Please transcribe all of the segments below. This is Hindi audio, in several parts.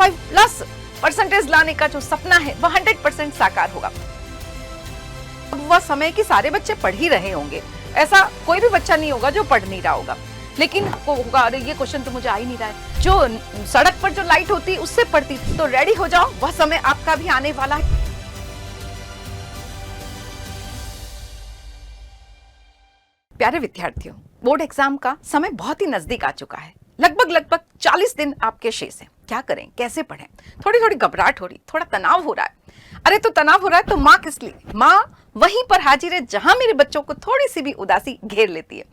95+ % लाने का जो सपना है वह 100% साकार होगा। अब वह समय कि सारे बच्चे पढ़ ही रहे होंगे, ऐसा कोई भी बच्चा नहीं होगा जो पढ़ नहीं रहा होगा, लेकिन होगा अरे ये क्वेश्चन तो मुझे आ ही नहीं रहा है। जो सड़क पर जो लाइट होती है उससे पढ़ती थी, तो रेडी हो जाओ, वह समय आपका भी आने वाला है। प्यारे विद्यार्थियों, बोर्ड एग्जाम का समय बहुत ही नजदीक आ चुका है। लगभग 40 दिन आपके शेष हैं। क्या करें, कैसे पढ़ें? थोड़ी घबराहट हो रही, थोड़ा तनाव हो रहा है। अरे तो तनाव हो रहा है तो माँ किस लिए? माँ वहीं पर हाजिर है जहां मेरे बच्चों को थोड़ी सी भी उदासी घेर लेती है।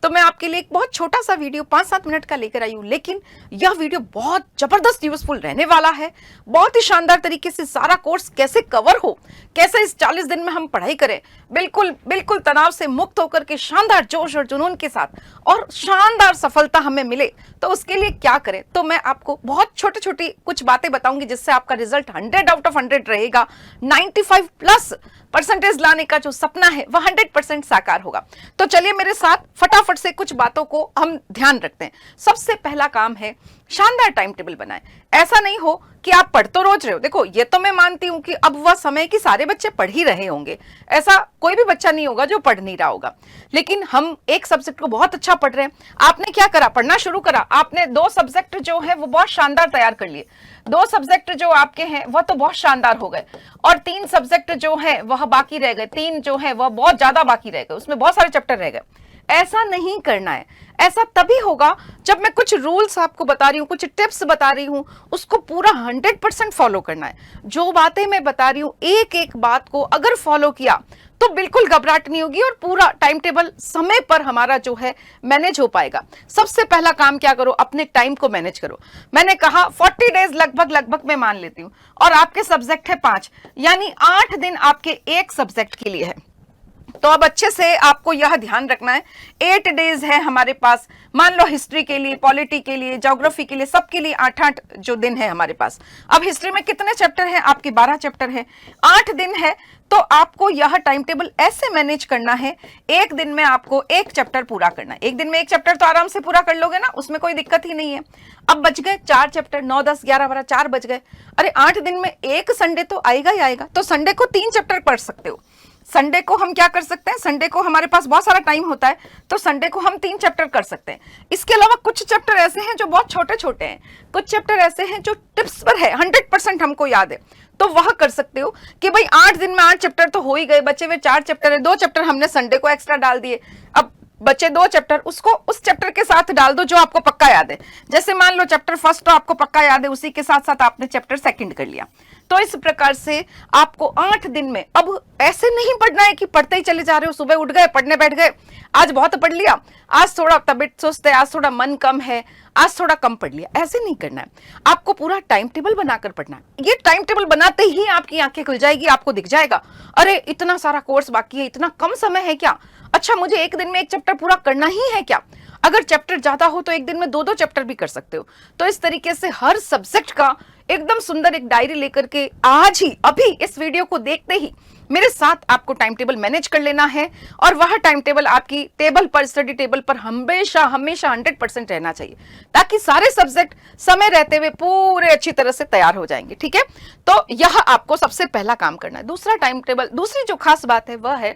तो मैं आपके लिए एक बहुत छोटा सा वीडियो 5-7 मिनट का लेकर आई हूं, लेकिन यह वीडियो बहुत जबरदस्त यूजफुल रहने वाला है। बहुत ही तरीके से सारा कोर्स कैसे कवर हो, कैसे इस 40 दिन में हम पढ़ाई करें बिल्कुल तनाव से मुक्त होकर के शानदार जोश और जुनून के साथ, और शानदार सफलता हमें मिले, तो उसके लिए क्या करें। तो मैं आपको बहुत छोटी कुछ बातें बताऊंगी जिससे आपका रिजल्ट 100 आउट ऑफ 100 रहेगा। 95+ % लाने का जो सपना है वह 100% साकार होगा। तो चलिए मेरे साथ फटाफट से कुछ बातों को हम ध्यान रखते हैं। सबसे पहला काम है शानदार टाइम टेबल बनाएं। ऐसा नहीं हो कि आप पढ़ तो रोज रहे हो। देखो, ये तो मैं मानती हूं कि अब वह समय कि सारे बच्चे पढ़ ही रहे होंगे, ऐसा कोई भी बच्चा नहीं होगा जो पढ़ नहीं रहा होगा, लेकिन हम एक सब्जेक्ट को बहुत अच्छा पढ़ रहे हैं। आपने क्या करा, पढ़ना शुरू करा, आपने 2 सब्जेक्ट जो है वो बहुत शानदार तैयार कर लिए। 2 सब्जेक्ट जो आपके हैं वह तो बहुत शानदार हो गए, और 3 सब्जेक्ट जो है वह बाकी रह गए। 3 जो है वह बहुत ज्यादा बाकी रह गए, उसमें बहुत सारे चैप्टर रह गए। ऐसा नहीं करना है। ऐसा तभी होगा जब मैं कुछ रूल्स आपको बता रही हूं, कुछ टिप्स बता रही हूं, उसको पूरा 100% फॉलो करना है। जो बातें मैं बता रही हूं, एक बात को अगर फॉलो किया तो बिल्कुल घबराहट नहीं होगी, और पूरा टाइम टेबल समय पर हमारा जो है मैनेज हो पाएगा। सबसे पहला काम क्या करो, अपने टाइम को मैनेज करो। मैंने कहा 40 डेज लगभग मैं मान लेती हूं, और आपके सब्जेक्ट है 5, यानी 8 दिन आपके एक सब्जेक्ट के लिए है। तो अब अच्छे से आपको यह ध्यान रखना है, 8 डेज है हमारे पास। मान लो हिस्ट्री के लिए, पॉलिटी के लिए, ज्योग्राफी के लिए, सबके लिए 8-8 जो दिन है हमारे पास। अब हिस्ट्री में कितने चैप्टर हैं? आपके 12 चैप्टर है, 8 दिन है। तो आपको यह टाइम टेबल ऐसे मैनेज करना है, एक दिन में आपको एक चैप्टर पूरा करना है। एक दिन में एक चैप्टर तो आराम से पूरा कर लोगे ना, उसमें कोई दिक्कत ही नहीं है। अब बच गए 4 चैप्टर, 9, 10, 11, 12, 4 बच गए। अरे 8 दिन में एक संडे तो आएगा ही आएगा, तो संडे को 3 चैप्टर पढ़ सकते हो। संडे को हम क्या कर सकते हैं, संडे को हमारे पास बहुत सारा टाइम होता है, तो संडे को हम 3 चैप्टर कर सकते हैं। इसके अलावा कुछ चैप्टर ऐसे हैं जो बहुत छोटे हैं, कुछ चैप्टर ऐसे हैं जो टिप्स पर है, 100% हमको याद है, तो वह कर सकते हो कि भाई 8 दिन में 8 चैप्टर तो हो ही गए, बचे हुए 4 चैप्टर है, 2 चैप्टर हमने संडे को एक्स्ट्रा डाल दिए। अब बचे 2 चैप्टर, उसको उस चैप्टर के साथ डाल दो जो आपको पक्का याद है। जैसे मान लो चैप्टर फर्स्ट तो आपको पक्का याद है, उसी के साथ आपने चैप्टर सेकंड कर लिया। तो इस प्रकार से आपको 8 दिन में, अब ऐसे नहीं पढ़ना है कि पढ़ते ही चले जा रहे हो, सुबह उठ गए पढ़ने बैठ गए, आज बहुत पढ़ लिया, आज थोड़ा तबीयत सुस्त है, आज थोड़ा मन कम है, आज थोड़ा कम पढ़ लिया, ऐसे नहीं करना है। आपको पूरा टाइम टेबल बनाकर पढ़ना है। ये टाइम टेबल बनाते ही आपकी आंखें खुल जाएगी, आपको दिख जाएगा अरे इतना सारा कोर्स बाकी है, इतना कम समय है क्या? अच्छा, मुझे एक दिन में एक चैप्टर पूरा करना ही है क्या? अगर चैप्टर ज्यादा हो तो एक दिन में 2-2 चैप्टर भी कर सकते हो। तो इस तरीके से हर सब्जेक्ट का एकदम सुंदर एक डायरी लेकर के आज ही, अभी इस वीडियो को देखते ही मेरे साथ आपको टाइम टेबल मैनेज कर लेना है, और वह टाइम टेबल आपकी टेबल पर, स्टडी टेबल पर हमेशा 100% रहना चाहिए, ताकि सारे सब्जेक्ट समय रहते हुए पूरे अच्छी तरह से तैयार हो जाएंगे। ठीक है, तो यह आपको सबसे पहला काम करना है। दूसरा टाइम टेबल, दूसरी जो खास बात है वह है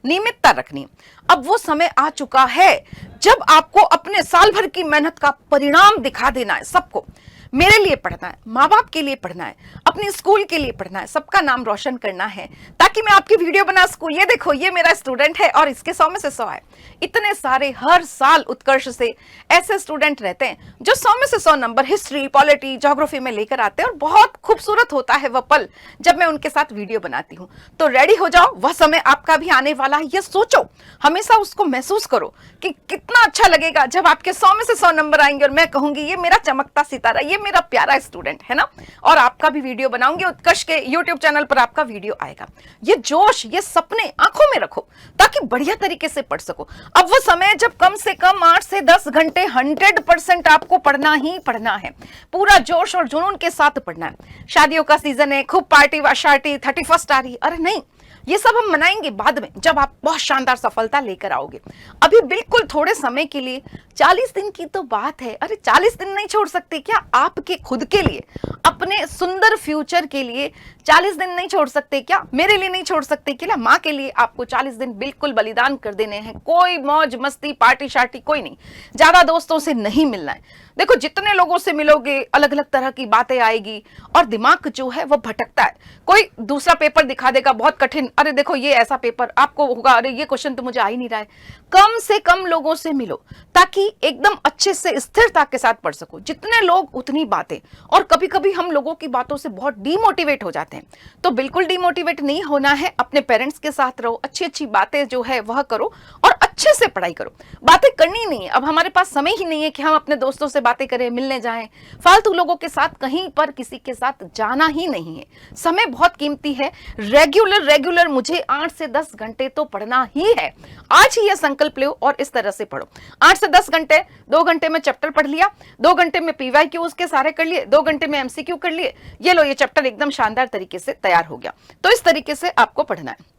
नियमितता रखनी। अब वो समय आ चुका है जब आपको अपने साल भर की मेहनत का परिणाम दिखा देना है सबको। मेरे लिए पढ़ना है, माँ बाप के लिए पढ़ना है, अपने स्कूल के लिए पढ़ना है, सबका नाम रोशन करना है, ताकि मैं आपकी वीडियो बना सकूं। ये देखो, ये मेरा स्टूडेंट है और इसके 100 में से 100 है। इतने सारे हर साल उत्कर्ष से ऐसे स्टूडेंट रहते हैं जो 100 में से 100 नंबर हिस्ट्री, पॉलिटी, ज्योग्राफी में लेकर आते हैं, और बहुत खूबसूरत होता है वह पल जब मैं उनके साथ वीडियो बनाती हूँ। तो रेडी हो जाओ, वह समय आपका भी आने वाला है। ये सोचो, हमेशा उसको महसूस करो कि कितना अच्छा लगेगा जब आपके 100 में से 100 नंबर आएंगे, और मैं कहूंगी ये मेरा चमकता सितारा, ये मेरा प्यारा स्टूडेंट है ना। और आपका भी वीडियो बनाऊंगी, उत्कर्ष के YouTube चैनल पर आपका वीडियो आएगा। ये जोश, ये सपने आंखों में रखो, ताकि बढ़िया तरीके से पढ़ सको। अब वो समय जब कम से कम 8 से 10 घंटे 100% आपको पढ़ना ही पढ़ना है, पूरा जोश और जुनून के साथ पढ़ना है। शादियों का सीजन है, खूब पार्टी वाशार्टी, 31st आ रही, अरे नहीं, ये सब हम मनाएंगे बाद में, जब आप बहुत शानदार सफलता लेकर आओगे। अभी बिल्कुल थोड़े समय के लिए, 40 दिन की तो बात है, अरे 40 दिन नहीं छोड़ सकते क्या? आपके खुद के लिए, अपने सुंदर फ्यूचर के लिए 40 दिन नहीं छोड़ सकते क्या? मेरे लिए नहीं छोड़ सकते क्या? माँ के लिए आपको 40 दिन बिल्कुल बलिदान कर देने हैं। कोई मौज मस्ती पार्टी शार्टी कोई नहीं, ज्यादा दोस्तों से नहीं मिलना है। देखो जितने लोगों से मिलोगे अलग अलग तरह की बातें आएगी और दिमाग जो है वो भटकता है। कोई दूसरा पेपर दिखा देगा बहुत कठिन, अरे देखो ये ऐसा पेपर आपको होगा, अरे ये क्वेश्चन तो मुझे आ ही नहीं रहा है। कम से कम लोगों से मिलो ताकि एकदम अच्छे से स्थिरता के साथ पढ़ सको। जितने लोग उतनी बातें, और कभी कभी हम लोगों की बातों से बहुत डीमोटिवेट हो जाते हैं, तो बिल्कुल डीमोटिवेट नहीं होना है। अपने पेरेंट्स के साथ रहो, अच्छी अच्छी बातें जो है वह करो और अच्छे से पढ़ाई करो। बातें करनी नहीं है, अब हमारे पास समय ही नहीं है कि हम अपने दोस्तों से बातें करें, मिलने जाएं। फालतू लोगों के साथ कहीं पर किसी के साथ जाना ही नहीं है। समय बहुत कीमती है। रेगुलर मुझे 8 से 10 घंटे तो पढ़ना ही है। आज ही यह संकल्प लो और इस तरह से पढ़ो। 8 से 10 घंटे, 2 घंटे में चैप्टर पढ़ लिया, 2 घंटे में PYQ उसके सारे कर लिए, 2 घंटे में MCQ कर लिए, ये लो ये चैप्टर एकदम शानदार तरीके से तैयार हो गया। तो इस तरीके से आपको पढ़ना है।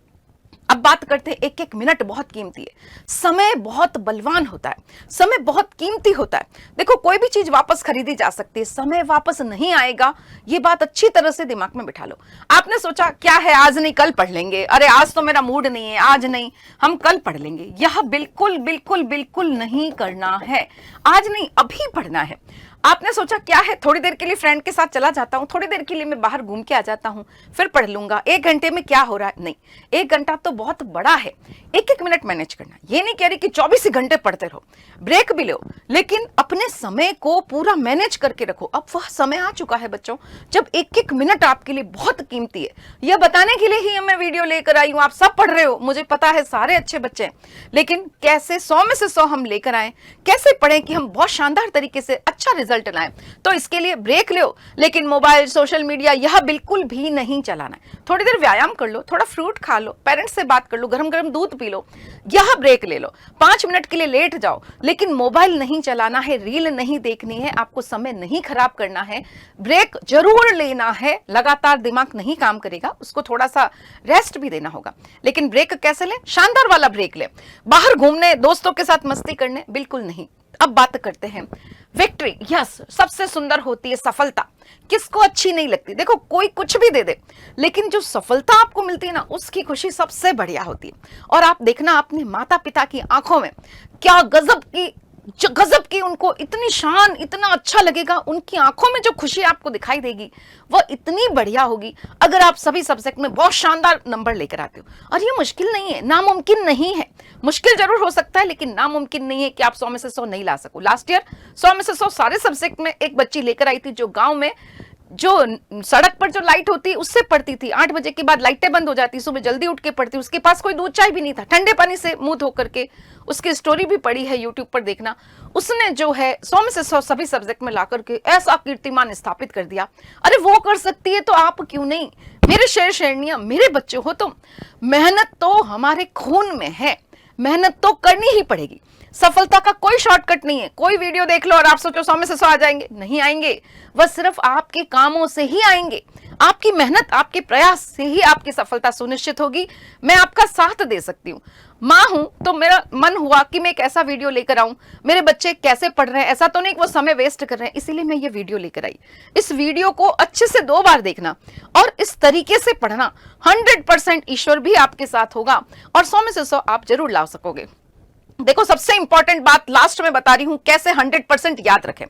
अब बात करते हैं, एक एक मिनट बहुत कीमती है। समय बहुत बलवान होता है, समय बहुत कीमती होता है। देखो कोई भी चीज वापस खरीदी जा सकती है, समय वापस नहीं आएगा, ये बात अच्छी तरह से दिमाग में बिठा लो। आपने सोचा क्या है आज नहीं कल पढ़ लेंगे, अरे आज तो मेरा मूड नहीं है, आज नहीं हम कल पढ़ लेंगे, यह बिल्कुल बिल्कुल बिल्कुल नहीं करना है। आज नहीं अभी पढ़ना है। आपने सोचा क्या है थोड़ी देर के लिए फ्रेंड के साथ चला जाता हूं, थोड़ी देर के लिए मैं बाहर घूम के आ जाता हूं, फिर पढ़ लूंगा, 1 घंटे में क्या हो रहा है? नहीं, 1 घंटा तो बहुत बड़ा है। एक एक मिनट मैनेज करना। ये नहीं कह रही कि 24 घंटे पढ़ते रहो, ब्रेक भी लो, लेकिन अपने समय को पूरा मैनेज करके रखो। अब वह समय आ चुका है बच्चों जब एक एक मिनट आपके लिए बहुत कीमती है। यह बताने के लिए ही मैं वीडियो लेकर आई हूं। आप सब पढ़ रहे हो, मुझे पता है, सारे अच्छे बच्चे हैं, लेकिन कैसे 100 में से 100 हम लेकर आए, कैसे पढ़ें कि हम बहुत शानदार तरीके से अच्छा रिजल्ट लाएं। तो इसके लिए ब्रेक लो, लेकिन मोबाइल, सोशल मीडिया यह बिल्कुल भी नहीं चलाना है। थोड़ी देर व्यायाम कर लो, थोड़ा फ्रूट खा लो, पेरेंट्स से बात कर लो, गरम गरम दूध पी लो, यह ब्रेक ले लो। 5 मिनट के लिए लेट जाओ, लेकिन मोबाइल नहीं चलाना है, रील नहीं देखनी है, आपको समय नहीं खराब करना है। ब्रेक जरूर लेना है, लगातार दिमाग नहीं काम करेगा, उसको थोड़ा सा रेस्ट भी देना होगा। लेकिन ब्रेक कैसे लें? शानदार वाला ब्रेक लें। बाहर घूमने, दोस्तों के साथ मस्ती करने बिल्कुल नहीं। अब बात करते हैं विक्ट्री। यस, सबसे सुंदर होती है सफलता। किसको अच्छी नहीं लगती? देखो कोई कुछ भी दे दे, लेकिन जो सफलता आपको मिलती है ना, उसकी खुशी सबसे बढ़िया होती है। और आप देखना अपने माता पिता की आंखों में क्या गजब की उनको इतनी शान, इतना अच्छा लगेगा, उनकी आंखों में जो खुशी आपको दिखाई देगी वह इतनी बढ़िया होगी अगर आप सभी सब्जेक्ट में बहुत शानदार नंबर लेकर आते हो। और ये मुश्किल नहीं है, नामुमकिन नहीं है। मुश्किल जरूर हो सकता है, लेकिन नामुमकिन नहीं है कि आप 100 में से 100 नहीं ला सको। लास्ट ईयर 100 में से 100 सारे सब्जेक्ट में एक बच्ची लेकर आई थी, जो गांव में जो सड़क पर जो लाइट होती है उससे पढ़ती थी। 8 बजे के बाद लाइटें बंद हो जाती, सुबह जल्दी उठ के पढ़ती। उसके पास कोई दूध चाय भी नहीं था, ठंडे पानी से मुंह धो करके, उसकी स्टोरी भी पड़ी है यूट्यूब पर, देखना। उसने जो है 100 में से 100 सभी सब्जेक्ट में ला करके ऐसा कीर्तिमान स्थापित कर दिया। अरे वो कर सकती है तो आप क्यों नहीं? मेरे शेर शेरनियां, मेरे बच्चे हो तुम। मेहनत तो हमारे खून में है, मेहनत तो करनी ही पड़ेगी। सफलता का कोई शॉर्टकट नहीं है। कोई वीडियो देख लो और आप सोचो 100 में से 100 आ जाएंगे, नहीं आएंगे। वह सिर्फ आपके कामों से ही आएंगे, आपकी मेहनत, आपके प्रयास से ही आपकी सफलता सुनिश्चित होगी। मैं आपका साथ दे सकती हूँ, माँ हूं, तो मेरा मन हुआ कि मैं एक ऐसा वीडियो लेकर आऊं, मेरे बच्चे कैसे पढ़ रहे हैं, ऐसा तो नहीं कि वो समय वेस्ट कर रहे हैं, इसीलिए मैं ये वीडियो लेकर आई। इस वीडियो को अच्छे से 2 बार देखना और इस तरीके से पढ़ना। 100% ईश्वर भी आपके साथ होगा और 100 में से 100 आप जरूर ला सकोगे। देखो सबसे इंपॉर्टेंट बात लास्ट में बता रही हूं, कैसे 100% याद रखें।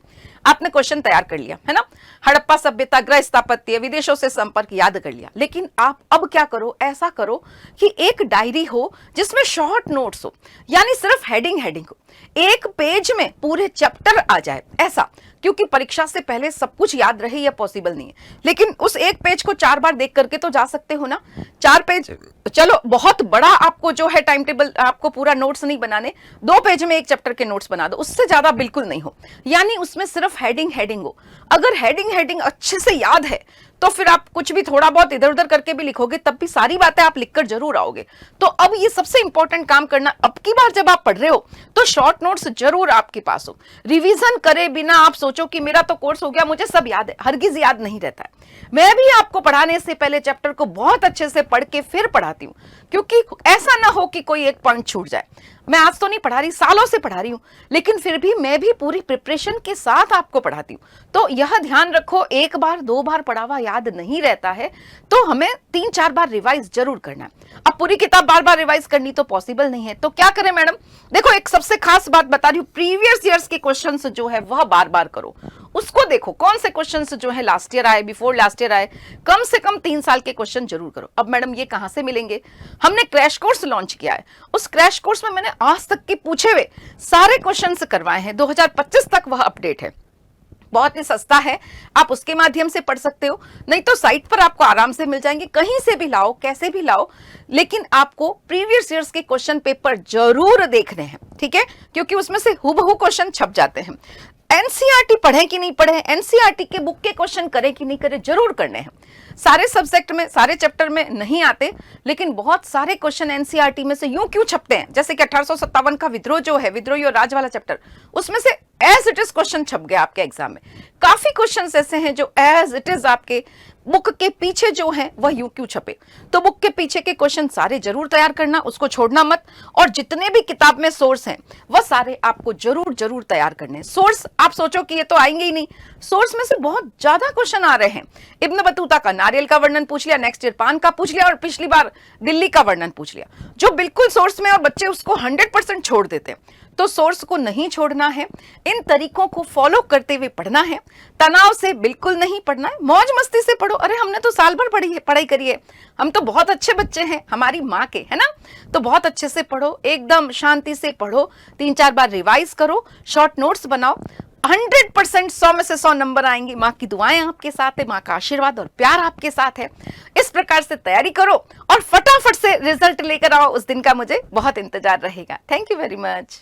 आपने क्वेश्चन तैयार कर लिया है ना, हड़प्पा सभ्यता, गृह स्थापत्य, विदेशों से संपर्क याद कर लिया। लेकिन आप अब क्या करो, ऐसा करो कि एक डायरी हो जिसमें शॉर्ट नोट्स हो, यानी सिर्फ हेडिंग हो, एक पेज में पूरे चैप्टर आ जाए ऐसा। क्योंकि परीक्षा से पहले सब कुछ याद रहे यह पॉसिबल नहीं है, लेकिन उस एक पेज को 4 बार देख करके तो जा सकते हो ना। 4 पेज, चलो बहुत बड़ा आपको जो है टाइम टेबल, आपको पूरा नोट्स नहीं बनाने, 2 पेज में एक चैप्टर के नोट्स बना दो, उससे ज्यादा बिल्कुल नहीं हो। यानी उसमें सिर्फ हेडिंग हो। अगर हेडिंग अच्छे से याद है तो फिर आप कुछ भी थोड़ा बहुत इधर उधर करके भी लिखोगे तब भी सारी बातें आप लिखकर जरूर आओगे। तो अब ये सबसे इंपॉर्टेंट काम करना, अब की बार जब आप पढ़ रहे हो तो शॉर्ट नोट्स जरूर आपके पास हो। रिवीजन करे बिना आप सोचो कि मेरा तो कोर्स हो गया, मुझे सब याद है, हरगिज याद नहीं रहता है। मैं भी आपको पढ़ाने से पहले चैप्टर को बहुत अच्छे से पढ़ के फिर पढ़ाती हूँ, क्योंकि ऐसा ना हो कि कोई एक पॉइंट छूट जाए। मैं आज तो नहीं पढ़ा रही, सालों से पढ़ा रही हूं, लेकिन फिर भी मैं भी पूरी प्रिपरेशन के साथ आपको पढ़ाती हूं। तो यह ध्यान रखो, एक बार दो बार पढ़ा हुआ याद नहीं रहता है, तो हमें 3-4 बार रिवाइज जरूर करना है। अब पूरी किताब बार बार रिवाइज करनी तो पॉसिबल नहीं है, तो क्या करें मैडम? देखो, एक सबसे खास बात बता रही हूं, प्रीवियस ईयर्स के क्वेश्चंस जो है वह बार बार करो। उसको देखो कौन से क्वेश्चंस जो है लास्ट ईयर आए, बिफोर लास्ट ईयर आए, कम से कम 3 साल के क्वेश्चन जरूर करो। अब मैडम ये कहां से मिलेंगे? हमने क्रैश कोर्स लॉन्च किया है, उस क्रैश कोर्स में मैंने आज तक के पूछे हुए सारे क्वेश्चंस करवाए हैं, 2025 तक वह अपडेट है। बहुत ही सस्ता है, आप उसके माध्यम से पढ़ सकते हो, नहीं तो साइट पर आपको आराम से मिल जाएंगे, कहीं से भी लाओ, कैसे भी लाओ, लेकिन आपको प्रीवियस ईयर्स के क्वेश्चन पेपर जरूर देखने हैं, ठीक है? क्योंकि उसमें से हूबहू क्वेश्चन छप जाते हैं। एनसीईआरटी पढ़े कि नहीं पढ़े, एनसीईआरटी के बुक के क्वेश्चन करें कि नहीं करें, जरूर करने हैं। सारे सब्जेक्ट में, सारे चैप्टर में नहीं आते, लेकिन बहुत सारे क्वेश्चन एनसीईआरटी में से यूं क्यों छपते हैं, जैसे कि 1857 का विद्रोह जो है, विद्रोही और राज वाला चैप्टर, उसमें से एज इट इज क्वेश्चन छप गया आपके एग्जाम में। काफी क्वेश्चंस ऐसे हैं जो एज इट इज आपके बुक के पीछे जो है वह यूं क्यों छपे। तो बुक के पीछे के क्वेश्चन सारे जरूर तैयार करना, उसको छोड़ना मत, और जितने भी किताब में सोर्स हैं वह सारे आपको जरूर जरूर तैयार करने। सोर्स आप सोचो कि ये तो आएंगे ही नहीं, सोर्स में से बहुत ज्यादा क्वेश्चन आ रहे हैं। इब्न बतूता का नारियल का वर्णन पूछ लिया, नेक्स्ट ईयर पान का पूछ लिया, और पिछली बार दिल्ली का वर्णन पूछ लिया, जो बिल्कुल सोर्स में, और बच्चे उसको 100% छोड़ देते हैं। तो सोर्स को नहीं छोड़ना है, इन तरीकों को फॉलो करते हुए पढ़ना है, तनाव से बिल्कुल नहीं पढ़ना है, मौज मस्ती से पढ़ो। अरे हमने तो साल भर पढ़ाई करी है, हम तो बहुत अच्छे बच्चे हैं हमारी माँ के, है ना? तो बहुत अच्छे से पढ़ो, एकदम शांति से पढ़ो, 3-4 बार रिवाइज करो, शॉर्ट नोट्स बनाओ, 100% 100 में से 100 नंबर आएंगे। माँ की दुआएं आपके साथ है, माँ का आशीर्वाद और प्यार आपके साथ है। इस प्रकार से तैयारी करो और फटाफट से रिजल्ट लेकर आओ, उस दिन का मुझे बहुत इंतजार रहेगा। Thank you very much.